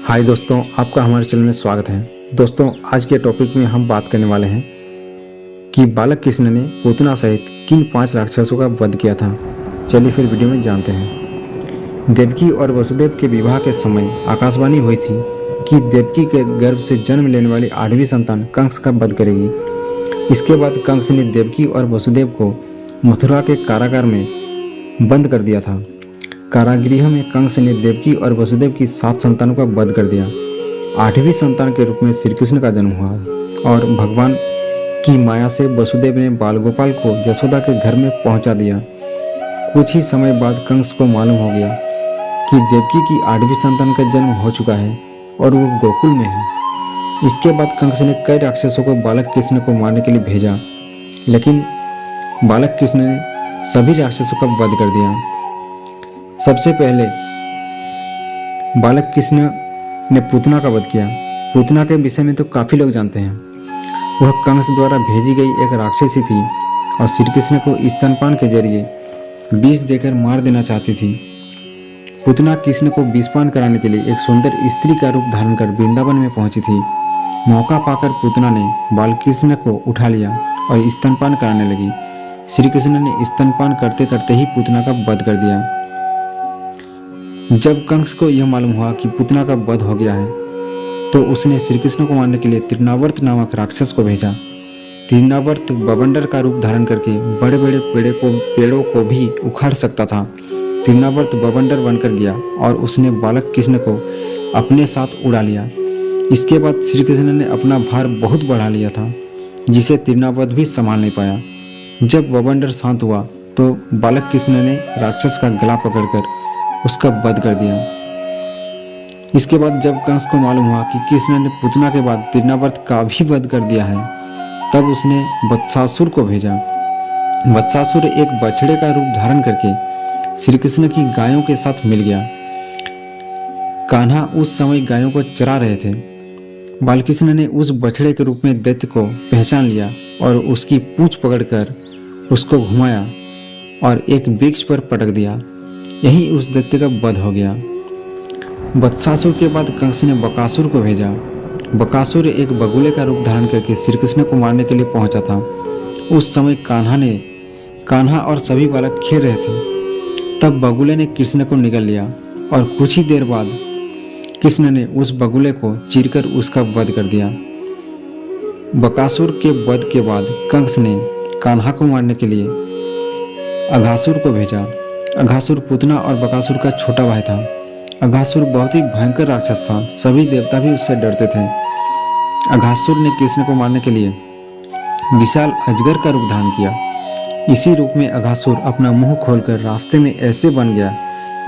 हाय दोस्तों, आपका हमारे चैनल में स्वागत है। दोस्तों, आज के टॉपिक में हम बात करने वाले हैं कि बालक कृष्ण ने पूतना सहित किन 5 राक्षसों का वध किया था। चलिए फिर वीडियो में जानते हैं। देवकी और वसुदेव के विवाह के समय आकाशवाणी हुई थी कि देवकी के गर्भ से जन्म लेने वाली 8वीं संतान कंस का वध करेगी। इसके बाद कंस ने देवकी और वसुदेव को मथुरा के कारागार में बंद कर दिया था। कारागृह में कंस ने देवकी और वसुदेव की 7 संतानों का वध कर दिया। 8वीं संतान के रूप में श्री कृष्ण का जन्म हुआ और भगवान की माया से वसुदेव ने बाल गोपाल को यशोदा के घर में पहुंचा दिया। कुछ ही समय बाद कंस को मालूम हो गया कि देवकी की 8वीं संतान का जन्म हो चुका है और वो गोकुल में है। इसके बाद कंस ने कई राक्षसों को बालक कृष्ण को मारने के लिए भेजा, लेकिन बालक कृष्ण ने सभी राक्षसों का वध कर दिया। सबसे पहले बालक कृष्ण ने पूतना का वध किया। पूतना के विषय में तो काफ़ी लोग जानते हैं। वह कंस द्वारा भेजी गई एक राक्षसी थी और श्री कृष्ण को स्तनपान के जरिए विष देकर मार देना चाहती थी। पूतना कृष्ण को विषपान कराने के लिए एक सुंदर स्त्री का रूप धारण कर वृंदावन में पहुंची थी। मौका पाकर पूतना ने बालकृष्ण को उठा लिया और स्तनपान कराने लगी। श्री कृष्ण ने स्तनपान करते करते ही पूतना का वध कर दिया। जब कंस को यह मालूम हुआ कि पूतना का वध हो गया है, तो उसने श्री कृष्ण को मारने के लिए तृणावर्त नामक राक्षस को भेजा। तृणावर्त बवंडर का रूप धारण करके बड़े बड़े पेड़ों को भी उखाड़ सकता था। तृणावर्त बवंडर बनकर गया और उसने बालक कृष्ण को अपने साथ उड़ा लिया। इसके बाद श्री कृष्ण ने अपना भार बहुत बढ़ा लिया था, जिसे तृणावर्त भी संभाल नहीं पाया। जब बवंडर शांत हुआ तो बालक कृष्ण ने राक्षस का गला पकड़कर उसका वध कर दिया। इसके बाद जब कंस को मालूम हुआ कि कृष्ण ने पूतना के बाद तृणावर्त का भी वध कर दिया है, तब उसने वत्सासुर को भेजा। वत्सासुर एक बछड़े का रूप धारण करके श्री कृष्ण की गायों के साथ मिल गया। कान्हा उस समय गायों को चरा रहे थे। बालकृष्ण ने उस बछड़े के रूप में दैत्य को पहचान लिया और उसकी पूंछ पकड़कर उसको घुमाया और एक वृक्ष पर पटक दिया। यही उस दैत्य का वध हो गया। वत्सासुर के बाद कंस ने बकासुर को भेजा। बकासुर एक बगुले का रूप धारण करके श्री कृष्ण को मारने के लिए पहुंचा था। उस समय कान्हा और सभी बालक खेल रहे थे। तब बगुले ने कृष्ण को निगल लिया और कुछ ही देर बाद कृष्ण ने उस बगुले को चीरकर उसका वध कर दिया। बकासुर के वध के बाद कंस ने कान्हा को मारने के लिए अघासुर को भेजा। अघासुर पूतना और बकासुर का छोटा भाई था। अघासुर बहुत ही भयंकर राक्षस था। सभी देवता भी उससे डरते थे। अघासुर ने कृष्ण को मारने के लिए विशाल अजगर का रूप धारण किया। इसी रूप में अघासुर अपना मुंह खोलकर रास्ते में ऐसे बन गया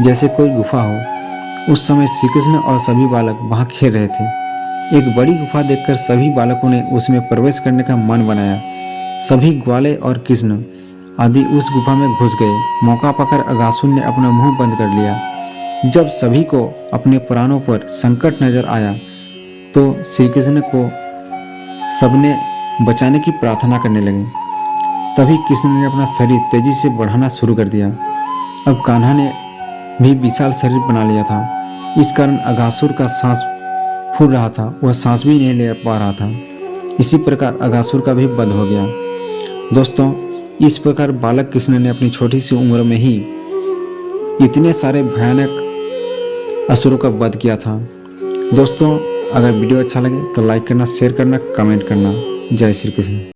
जैसे कोई गुफा हो। उस समय श्री कृष्ण और सभी बालक वहां खेल रहे थे। एक बड़ी गुफा देखकर सभी बालकों ने उसमें प्रवेश करने का मन बनाया। सभी ग्वाले और कृष्ण आदि उस गुफा में घुस गए। मौका पाकर अघासुर ने अपना मुंह बंद कर लिया। जब सभी को अपने प्राणों पर संकट नजर आया तो श्री कृष्ण को सबने बचाने की प्रार्थना करने लगे। तभी कृष्ण ने अपना शरीर तेजी से बढ़ाना शुरू कर दिया। अब कान्हा ने भी विशाल शरीर बना लिया था। इस कारण अघासुर का सांस फूल रहा था, वह सांस भी नहीं ले पा रहा था। इसी प्रकार अघासुर का भी वध हो गया। दोस्तों, इस प्रकार बालक कृष्ण ने अपनी छोटी सी उम्र में ही इतने सारे भयानक असुरों का वध किया था। दोस्तों, अगर वीडियो अच्छा लगे तो लाइक करना, शेयर करना, कमेंट करना। जय श्री कृष्ण।